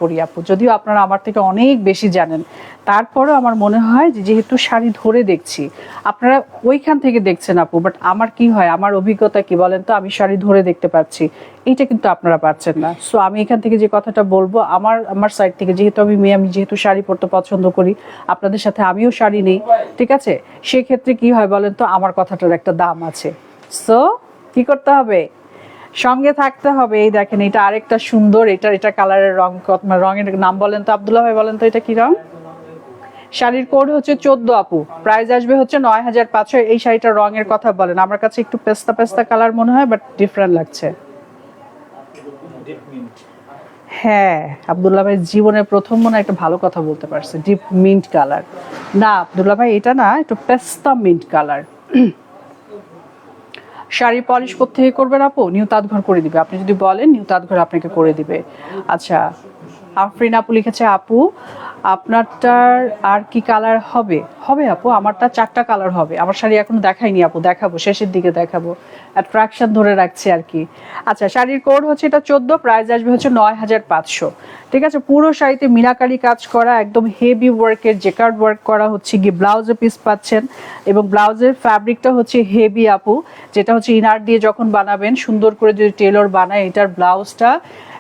করি আপু, যদিও আপনারা আমার থেকে অনেক বেশি জানেন, তারপরেও আমার মনে হয় যে যেহেতু শাড়ি ধরে দেখছি, আপনারা ওইখান থেকে দেখছেন আপু, বাট আমার কি হয়, আমার অভিজ্ঞতা কি বলেন তো, আমি শাড়ি ধরে দেখতে পাচ্ছি, এইটা কিন্তু আপনারা পাচ্ছেন না। সো আমি এখান থেকে যে কথাটা বলবো, আমার সাইড থেকে, যেহেতু আমি মেয়ে, আমি যেহেতু শাড়ি পরতে পছন্দ করি, আপনাদের সাথে আমিও শাড়ি নেই, ঠিক আছে, সেক্ষেত্রে কি হয় বলেন তো, আমার কথাটার একটা দাম আছে। সো কি করতে হবে, সঙ্গে থাকতে হবে। এই দেখেন এটা আরেকটা সুন্দর, এটা কালারের রং, রঙের নাম বলেন তো আব্দুল্লাহ ভাই, বলেন তো এটা কি রং? শাড়ির কোড হচ্ছে 14 আপু, প্রাইস আসবে হচ্ছে 9500। এই শাড়িটার রঙের কথা বলেন, আমার কাছে একটু পেস্তা পেস্তা কালার মনে হয়, বাট ডিফারেন্ট লাগছে। হ্যাঁ আব্দুল্লাহ ভাই জীবনের প্রথম মনে একটা ভালো কথা বলতে পারছে, ডিপ মিন্ট কালার। না আব্দুল্লাহ ভাই এটা না, একটু পেস্তা মিন্ট কালার। শাড়ি পলিশ কোত্থেকে করবেন আপু? নিউ তাঁতঘর করে দিবে, আপনি যদি বলেন নিউ তাঁতঘর আপনাকে করে দিবে। আচ্ছা আফরিন আপু লিখেছে, আপু আপনারটার আর কি কালার হবে? হবে আপু, আমারটা 4টা কালার হবে। আমার শাড়ি এখনো দেখাইনি আপু, দেখাবো, শেষের দিকে দেখাবো, অ্যাট্রাকশন ধরে রাখছি আর কি। আচ্ছা শাড়ির কোড হচ্ছে এটা 14, প্রাইস আসবে হচ্ছে 9500, ঠিক আছে। পুরো শাড়িতে মিনাকারি কাজ করা, একদম হেভি ওয়ার্কের জেকার্ড ওয়ার্ক করা, হচ্ছে গিয়ে ব্লাউজের পিস পাচ্ছেন, এবং ব্লাউজের ফ্যাব্রিকটা হচ্ছে হেভি আপু, যেটা হচ্ছে ইনার দিয়ে যখন বানাবেন সুন্দর করে যদি টেলর বানায়, এটার ব্লাউজটা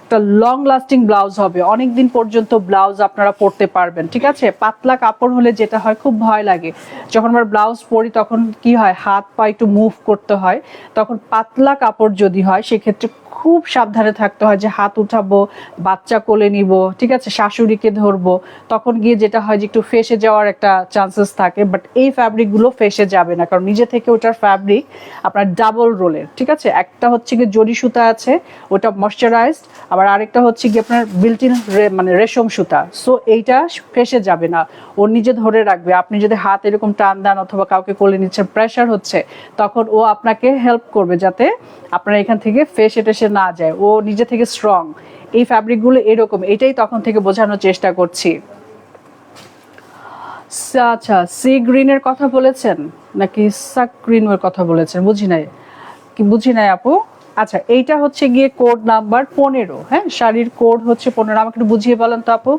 একটা লং লাস্টিং ব্লাউজ হবে, অনেক দিন পর্যন্ত ব্লাউজ আপনারা পরতে পারবেন, ঠিক আছে। পাতলা কাপড় হলে যেটা হয়, খুব ভয় লাগে যখন আমরা ব্লাউজ পরি, তখন কি হয়, হাত পা একটু মুভ করতে হয়, তখন পাতলা কাপড় যদি হয় সেক্ষেত্রে খুব সাবধানে থাকতে হয় যে হাত উঠাবো, বাচ্চা কোলে নিব, ঠিক আছে, শাশুড়িকে ধরবো, তখন গিয়ে যেটা হয় যে একটু ফেসে যাওয়ার একটা চান্সেস থাকে। বাট এই ফ্যাব্রিকগুলো ফেসে যাবে না, কারণ নিজে থেকে ওটার ফ্যাব্রিক আপনার ডাবল রোলের, ঠিক আছে। একটা হচ্ছে গিয়ে জরি সুতা আছে, ওটা ময়শ্চারাইজড, আবার আরেকটা হচ্ছে গিয়ে আপনার বিল্ট ইন মানে রেশম সুতা। সো এইটা ফেসে যাবে না, ও নিজে ধরে রাখবে। আপনি যদি হাত এরকম টান দেন অথবা কাউকে কোলে নিচ্ছেন, প্রেশার হচ্ছে, তখন ও আপনাকে হেল্প করবে যাতে আপনার এখান থেকে ফেসে টেসে না যায়। ও নিজে থেকে স্ট্রং। এই ফ্যাব্রিকগুলো এরকম, এটাই তখন থেকে বোঝানোর চেষ্টা করছি। আচ্ছা, সি গ্রিনের কথা বলেছেন নাকি সাক গ্রিনের কথা বলেছেন, বুঝি নাই আপু। আচ্ছা, এইটা হচ্ছে গিয়ে কোড নাম্বার 15। হ্যাঁ, শাড়ির কোড হচ্ছে 15। আমাকে একটু বুঝিয়ে বলেন তো আপু,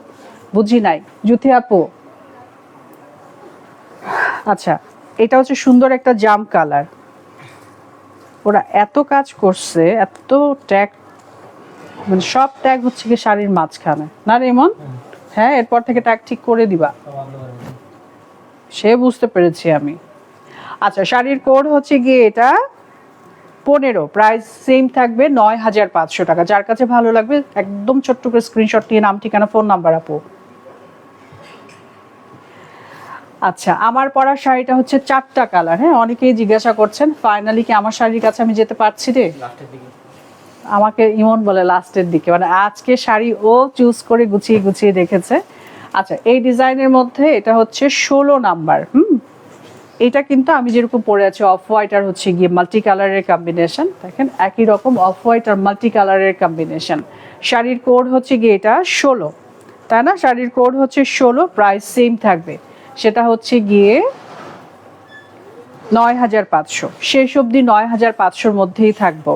বুঝি নাই। জ্যোতি আপু, আচ্ছা, এটা হচ্ছে সুন্দর একটা জাম কালার। ওরা এত কাজ করছে, এত ট্যাগ, মানে সব ট্যাগ হচ্ছে কি শাড়ির মাঝখানে, না রে ইমন? হ্যাঁ, এরপর থেকে ট্যাগ ঠিক করে দিবা। সে বুঝতে পেরেছি আমি। আচ্ছা, শাড়ির কোড হচ্ছে গিয়ে এটা 15, প্রাইস সেম থাকবে 9500 টাকা। যার কাছে ভালো লাগবে একদম ছোট্ট করে স্ক্রিনশট নিয়ে নাম, ঠিকানা, ফোন নাম্বার আপু। আচ্ছা, আমার পরা শাড়িটা হচ্ছে 4টা কালার। হ্যাঁ, অনেকেই জিজ্ঞাসা করছেন ফাইনালি কি আমার শাড়ির কাছে আমি যেতে পারছি রে। আমাকে ইমন বলে লাস্টের দিকে, মানে আজকে শাড়ি ও চুজ করে গুছিয়ে গুছিয়ে রেখেছে। আচ্ছা, এই ডিজাইনের মধ্যে এটা হচ্ছে 16 নাম্বার। এটা কিন্তু আমি যেরকম পরে আছি অফ হোয়াইট আর হচ্ছে গিয়ে মাল্টি কালারের কম্বিনেশন, দেখেন একই রকম অফ হোয়াইট আর মাল্টি কালারের কম্বিনেশন। শাড়ির কোড হচ্ছে গিয়ে এটা 16, তাই না? শাড়ির কোড হচ্ছে 16, প্রাইস সেম থাকবে, সেটা হচ্ছে গিয়ে 9500। শেষ অবধি 9500-র মধ্যেই থাকবো।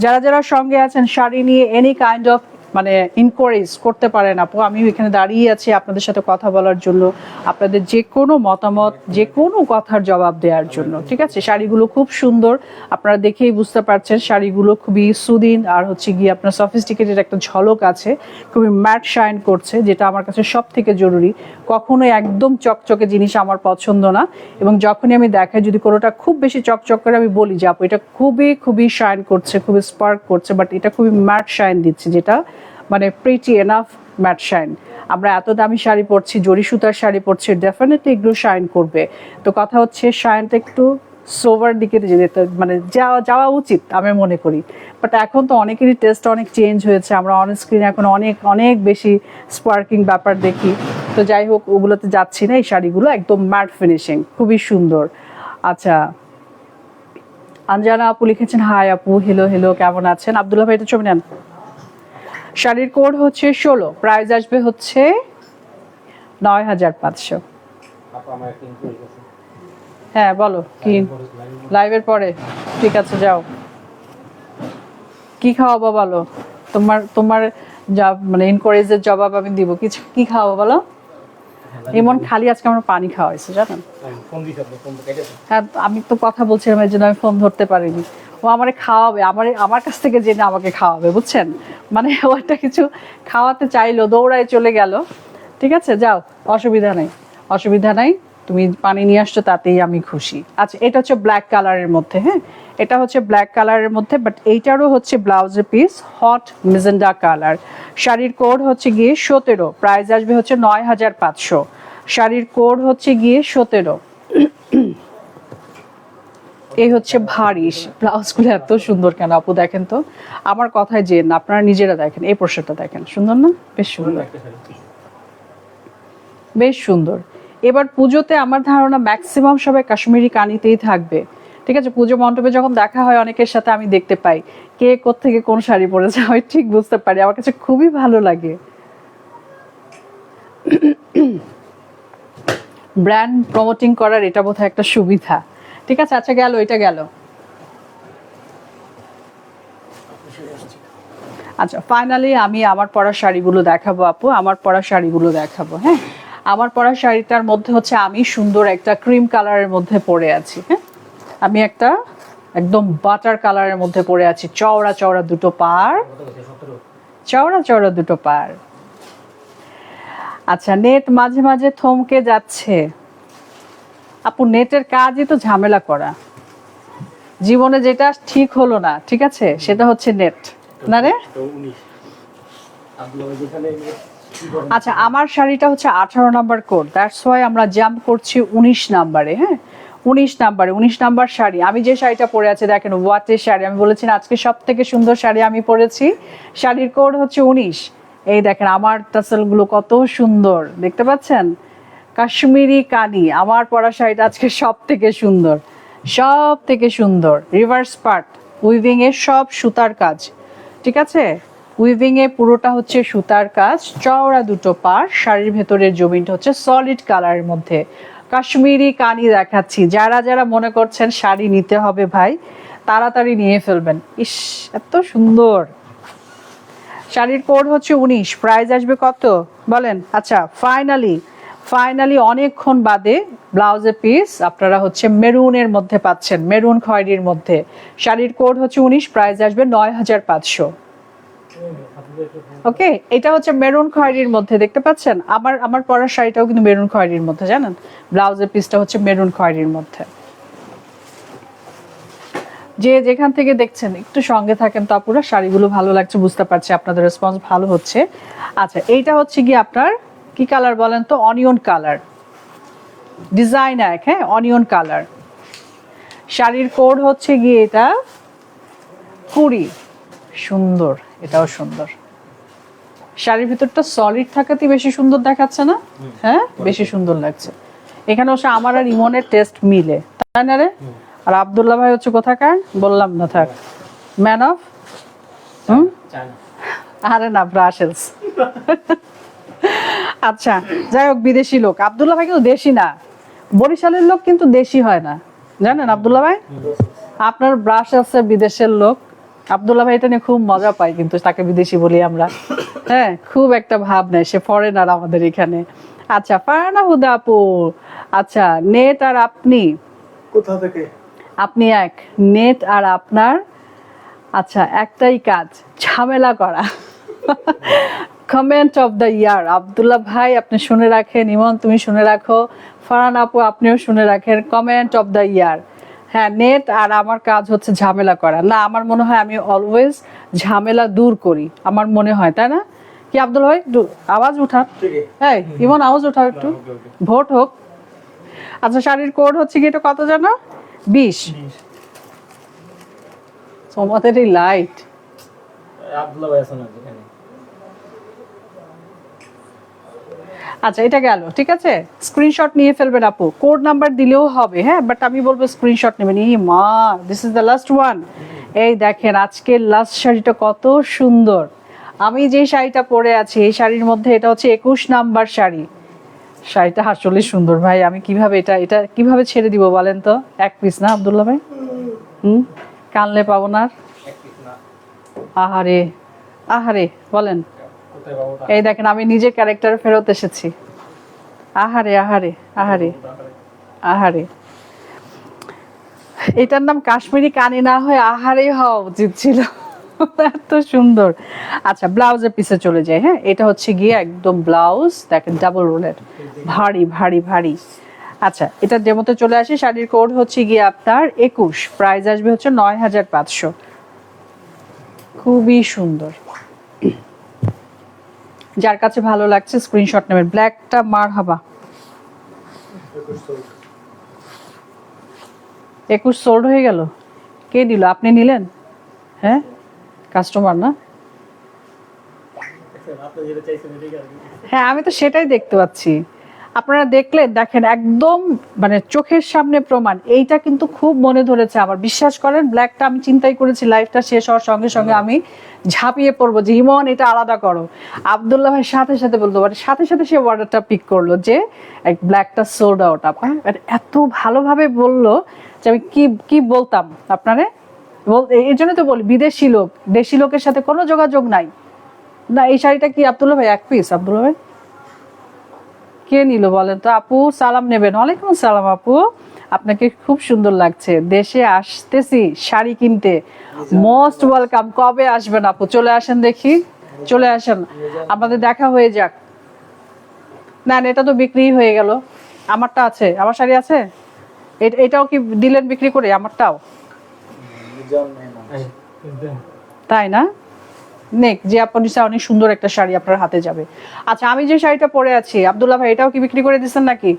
যারা যারা সঙ্গে আছেন শাড়ি নিয়ে এনি কাইন্ড অফ মানে ইনকোয়ারিজ করতে পারেন আপু। আমি এখানে দাঁড়িয়ে আছি আপনাদের সাথে কথা বলার জন্য, আপনাদের যে কোনো মতামত, যে কোনো কথার জবাব দেওয়ার জন্য, ঠিক আছে। শাড়িগুলো খুব সুন্দর, আপনারা দেখেই বুঝতে পারছেন শাড়িগুলো খুবই সুদিন আর হচ্ছে গিয়ে আপনার সফিস্টিকেটেড একটা ঝলক আছে, খুবই ম্যাট শাইন করছে, যেটা আমার কাছে সব থেকে জরুরি। কখনোই একদম চকচকে জিনিস আমার পছন্দ না, এবং যখনই আমি দেখাই যদি কোনোটা খুব বেশি চকচক করে আমি বলি যে আপু এটা খুবই খুবই শাইন করছে, খুবই স্পার্ক করছে, বাট এটা খুবই ম্যাট শাইন দিচ্ছে, যেটা মানে প্রিটি এনাফ ম্যাট শাইন। আমরা এত দামি শাড়ি পরছি, জরি সুতার শাড়ি পরছি, ডেফিনেটলি এগুলো শাইন করবে। তো কথা হচ্ছে শাইনটা একটু সোভার দিকে যেতে মানে যাওয়া উচিত আমি মনে করি। বাট এখন তো অনেকেরই টেস্ট অনেক চেঞ্জ হয়েছে, আমরা অন স্ক্রিনে এখন অনেক অনেক বেশি স্পার্কিং ব্যাপার দেখি। তো যাই হোক, ওগুলোতে যাচ্ছি না। এই শাড়িগুলো একদম ম্যাট ফিনিশিং, খুবই সুন্দর। আচ্ছা, আঞ্জানা আপু লিখেছেন হাই আপু, হেলো হেলো, কেমন আছেন? আব্দুল্লাহ ভাই, এটা ছবি নেন। শাড়ির কোড হচ্ছে 16, প্রাইস আসবে হচ্ছে 9500। হ্যাঁ বলো, কি লাইভের পরে? ঠিক আছে, যাও। কি খাওয়াবো বলো? তোমার যা মানে ইনকোয়ারিজের জবাব আমি দিব। কি খাওয়াবো বলো? এমন খালি আজকে আমার পানি খাওয়াইছে, জানেন? হ্যাঁ, আমি তো কথা বলছিলাম, এই জন্য আমি ফোন ধরতে পারিনি। ও আমারে খাওয়াবে, আমার কাছ থেকে জেনে আমাকে খাওয়াবে, বুঝছেন? মানে ও একটা কিছু খাওয়াতে চাইলো, দৌড়ায় চলে গেল। ঠিক আছে, যাও, অসুবিধা নাই, তুমি পানি নিয়ে আসছো, তাতেই আমি খুশি। আচ্ছা, এটা হচ্ছে ব্ল্যাক কালারের মধ্যে। হ্যাঁ, এটা হচ্ছে ব্ল্যাক কালারের মধ্যে, বাট এইটারও হচ্ছে ব্লাউজের পিস হট মেজেন্ডা কালার। শাড়ির কোড হচ্ছে গিয়ে 17, প্রাইস আসবে হচ্ছে 9500। শাড়ির কোড হচ্ছে গিয়ে 17। এই হচ্ছে ভারী ব্লাউজগুলো, এত সুন্দর কেন আপু? দেখেন তো, আমার কথায় যে না, আপনারা নিজেরা দেখেন, এই পোশাকটা দেখেন, সুন্দর না? বেশ সুন্দর, বেশ সুন্দর। এবার পুজোতে আমার ধারণা ম্যাক্সিমাম সবাই কাশ্মীরি কানিতেই থাকবে, ঠিক আছে। পুজো মণ্ডপে যখন দেখা হয় অনেকের সাথে আমি দেখতে পাই কে কোত্থেকে কোন শাড়ি পরেছে, আমি ঠিক বুঝতে পারি, আমার কাছে খুবই ভালো লাগে। ব্র্যান্ড প্রমোটিং করার এটা বোধহয় একটা সুবিধা, ঠিক আছে। আচ্ছা, গেল, এটা গেল। আচ্ছা, ফাইনালি আমি আমার পরা শাড়িগুলো দেখাবো আপু, আমার পরা শাড়িগুলো দেখাবো। হ্যাঁ, আমার পরা শাড়িটার মধ্যে হচ্ছে আমি সুন্দর একটা ক্রিম কালারের মধ্যে পরে আছি। হ্যাঁ, আমি একটা একদম বাটার কালারের মধ্যে পরে আছি, চওড়া চওড়া দুটো পার, চওড়া চওড়া দুটো পার। আচ্ছা, নেট মাঝে মাঝে থমকে যাচ্ছে আপু। নেটের কাজই তো ঝামেলা করা, জীবনে যেটা ঠিক হলো না, ঠিক আছে, সেটা হচ্ছে নেট। না রে? আচ্ছা, আমার শাড়িটা হচ্ছে 18 নাম্বার কোড, দ্যাটস ওয়াই আমরা জাম্প করছি 19 নাম্বারে। হ্যাঁ, 19 নাম্বার শাড়ি। আমি যে শাড়িটা পরে আছি দেখেন, ওয়াটের শাড়ি। আমি বলেছি না আজকে সব থেকে সুন্দর শাড়ি আমি পরেছি। শাড়ির কোড হচ্ছে 19। এই দেখেন আমার টাসেলগুলো কত সুন্দর, দেখতে পাচ্ছেন? কাশ্মীরি কানি, আমার পরা শাড়িটা আজকে সব থেকে সুন্দর, সব থেকে সুন্দর। রিভার্স পার্ট, উইভিং এর সব সুতার কাজ, ঠিক আছে? উইভিং এ পুরোটা হচ্ছে সুতার কাজ, চওড়া দুটো পাড়, শাড়ির ভেতরের জমিনটা হচ্ছে সলিড কালারের মধ্যে। কাশ্মীরি কানি দেখাচ্ছি, যারা যারা মনে করছেন শাড়ি নিতে হবে ভাই, তাড়াতাড়ি নিয়ে ফেলবেন। ইস, এত সুন্দর। শাড়ির কোড হচ্ছে 19, প্রাইস আসবে কত বলেন? আচ্ছা, ফাইনালি অনেকক্ষণ বাদে ব্লাউজের পিস আপনারা হচ্ছে মেরুনের মধ্যে পাচ্ছেন, মেরুন খয়েরির মধ্যে। শাড়ির কোড হচ্ছে 19, প্রাইস আসবে 9500। ওকে, এটা হচ্ছে মেরুন খয়েরির মধ্যে, দেখতে পাচ্ছেন? আমার পরা শাড়িটাও কিন্তু মেরুন খয়েরির মধ্যে, জানেন? ব্লাউজের পিসটা হচ্ছে মেরুন খয়েরির মধ্যে। যে যেখান থেকে দেখছেন একটু সঙ্গে থাকেন, তা পুরো শাড়িগুলো ভালো লাগছে, বুঝতে পারছি আপনাদের রেসপন্স ভালো হচ্ছে। আচ্ছা, এইটা হচ্ছে কি আপনার কি কালার বলেন তো? অনিয়ন কালার, ডিজাইন এক, হ্যাঁ, অনিয়ন কালার। শাড়ির কোড হচ্ছে গিয়ে এটা 20। সুন্দর, এটাও সুন্দর। শাড়ির ভিতরটা সলিড থাকাতে বেশি সুন্দর দেখাচ্ছে না? হ্যাঁ, বেশি সুন্দর লাগছে। এখানে হচ্ছে আমার আর ইমনের টেস্ট মিলে, তাই না রে? আর আব্দুল্লাহ ভাই হচ্ছে কোথাকার বললাম না, থাক, ম্যান অফ আরে না, ব্রাসেলস। আচ্ছা, যাই হোক, বিদেশি লোক। আব্দুল্লাহ ভাই কিন্তু দেশি না, বরিশালের লোক কিন্তু দেশি হয় না, জানেন আব্দুল্লাহ ভাই? আপনার ব্রাসেলসের বিদেশের লোক। আব্দুল্লাহ ভাই এটা নিয়ে খুব মজা পায়, কিন্তু তাকে বিদেশি বলি আমরা। হ্যাঁ, খুব একটা ভাব নেই, সে ফরেনার আমাদের এখানে। আচ্ছা, ফারহানা হুদা আপু, আচ্ছা, নেট আর আপনি কোথা থেকে? আপনি এক, নেট আর আপনার আচ্ছা একটাই কাজ, ঝামেলা করা। Comment of the year. Abdullah ভাই আপনি শুনে রাখেন, ইমন তুমি শুনে রাখো, ফারহান আপু আপনিও শুনে রাখেন, কমেন্ট অফ দ্য ইয়ার। হ্যাঁ, নেট আর আমার কাজ হচ্ছে ঝামেলা করা। না, আমার মনে হয় আমি অলওয়েজ ঝামেলা দূর করি, আমার মনে হয়, তাই না? কি আব্দুল ভাই, আওয়াজ উঠান। হ্যাঁ ইমন, আওয়াজ উঠাও একটু, ভোট হোক। আচ্ছা, শাড়ির কোড হচ্ছে কি এটা কত জানো? 20। তোমাদের এই লাইট। আচ্ছা, এটা গেল, ঠিক আছে? স্ক্রিনশট নিয়ে ফেলবেন আপু, কোড নাম্বার দিলেও হবে, হ্যাঁ, বাট আমি বলবো স্ক্রিনশট নেবেন। এই মা, this is the last one. এই দেখেন আজকের লাস্ট শাড়িটা কত সুন্দর। আমি যে শাড়িটা পরে আছি এই শাড়ির মধ্যে এটা হচ্ছে 21 নাম্বার শাড়ি। শাড়িটা আসলে সুন্দর ভাই, আমি কিভাবে এটা কিভাবে ছেড়ে দিব বলেন তো? এক পিস না আব্দুল্লাহ ভাই? কানলে পাবো না। আহারে আহারে বলেন। এই দেখেন আমি নিজে ক্যারেক্টার ফেরত এসেছি। আহারে আহারে আহারে আহারে, এটার নাম কাশ্মীরি কানি না হয়ে আহারে হওয়া উচিত ছিল। এত সুন্দর। আচ্ছা, ব্লাউজের পিছে চলে যায়। হ্যাঁ, এটা হচ্ছে গিয়ে একদম ব্লাউজ, দেখেন ডাবল রোলের, ভারী ভারী ভারী। আচ্ছা, এটা যেমতে চলে আসে। শাড়ির কোড হচ্ছে গিয়ে আপনার 21, প্রাইস আসবে হচ্ছে 9500। খুবই সুন্দর, যার কাছে ভালো লাগছে স্ক্রিনশট নেবেন। ব্ল্যাকটা মারহাবা। 21 সোল্ড হয়ে গেল। কে দিল? আপনি নিলেন? হ্যাঁ, কাস্টমার না? হ্যাঁ, আমি তো সেটাই দেখতে পাচ্ছি। আপনারা দেখলেন, দেখেন একদম মানে চোখের সামনে প্রমাণ। এইটা কিন্তু খুব মনে ধরেছে আমার, বিশ্বাস করেন। ব্ল্যাকটা আমি চিন্তাই করেছি লাইফটা শেষ হওয়ার সঙ্গে সঙ্গে আমি ঝাঁপিয়ে পড়বো যে ইমন এটা আলাদা করো। আব্দুল্লাহ ভাই সাথে সাথে বলতো, সাথে সাথে সে অর্ডারটা পিক করলো যে ব্ল্যাকটা সোল্ড আউট। আপনার এত ভালোভাবে বললো যে আমি কি কি বলতাম আপনারে। এই জন্য তো বলি বিদেশি লোক দেশি লোকের সাথে কোনো যোগাযোগ নাই। না, এই শাড়িটা কি আব্দুল্লাহ ভাই এক পিস? আব্দুল্লাহ ভাই কে নিল বলেন তো? আপু সালাম নেবেন। ওয়ালাইকুম আসসালাম আপু, আপনাকে খুব সুন্দর লাগছে। দেশে আসতেছি শাড়ি কিনতে, মোস্ট ওয়েলকাম। কবে আসবেন আপু? চলে আসেন, দেখি চলে আসেন, আমাদের দেখা হয়ে যাক। না, এটা তো বিক্রি হয়ে গেল। আমারটা আছে, আমার শাড়ি আছে। এটাও কি দিলেন বিক্রি করে? আমারটাও তাই না? নেক যে আপনার নিচে অনেক সুন্দর একটা শাড়ি আপনার হাতে যাবে। আচ্ছা আমি যে শাড়িটা পরে আছি আব্দুল্লাহ ভাই, এটাও কি বিক্রি করে দিচ্ছেন নাকি?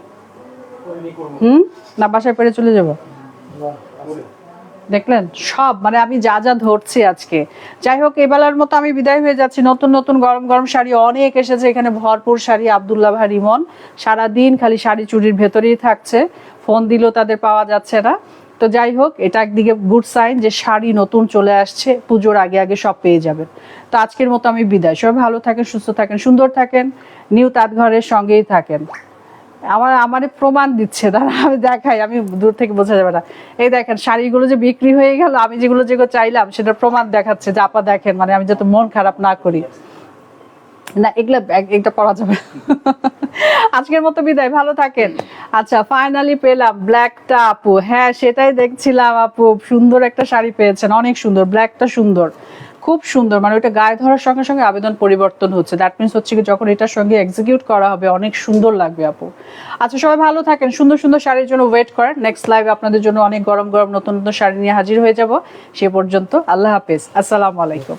না বাসায় পরে চলে যাব? দেখলেন সব, মানে আমি যা যা ধরছি আজকে। যাই হোক এবেলার মতো আমি বিদায় হয়ে যাচ্ছি। নতুন নতুন গরম গরম শাড়ি অনেক এসেছে এখানে, ভরপুর শাড়ি। আব্দুল্লাহ ভাই রিমন সারাদিন খালি শাড়ি চুড়ির ভেতরেই থাকছে, ফোন দিলেও তাদের পাওয়া যাচ্ছে না। তো যাই হোক এটা একদিকে গুড সাইন যে শাড়ি নতুন চলে আসছে, পুজোর আগে আগে সব পেয়ে যাবেন। তো আজকের মতো আমি বিদায়। সবাই ভালো থাকেন, সুস্থ থাকেন, সুন্দর থাকেন, নিউ তাঁতঘরের সঙ্গেই থাকেন। আমার প্রমাণ দিচ্ছে, দাঁড়া আমি দেখাই, আমি দূর থেকে বোঝা যাবে না। এই দেখেন শাড়িগুলো যে বিক্রি হয়ে গেল, আমি যেগুলো চাইলাম সেটা প্রমাণ দেখাচ্ছে যে আপা দেখেন, মানে আমি যাতে মন খারাপ না করি না, এগুলা একটা পড়া যাবে। আজকের মতো বিদায়, ভালো থাকেন। আচ্ছা ফাইনালি পেলাম ব্ল্যাকটা আপু, হ্যাঁ সেটাই দেখছিলাম আপু, সুন্দর একটা শাড়ি পেয়েছেন, অনেক সুন্দর, ব্ল্যাকটা সুন্দর, খুব সুন্দর, মানে ওটা গায়ে ধরার সঙ্গে সঙ্গে আবেদন পরিবর্তন হচ্ছে, দ্যাট মিনস হচ্ছে কি যখন এটার সঙ্গে এক্সিকিউট করা হবে অনেক সুন্দর লাগবে আপু। আচ্ছা সবাই ভালো থাকেন, সুন্দর সুন্দর শাড়ির জন্য ওয়েট করেন, নেক্সট লাইভে আপনাদের জন্য অনেক গরম গরম নতুন নতুন শাড়ি নিয়ে হাজির হয়ে যাব। সে পর্যন্ত আল্লাহ হাফেজ, আসসালামু আলাইকুম।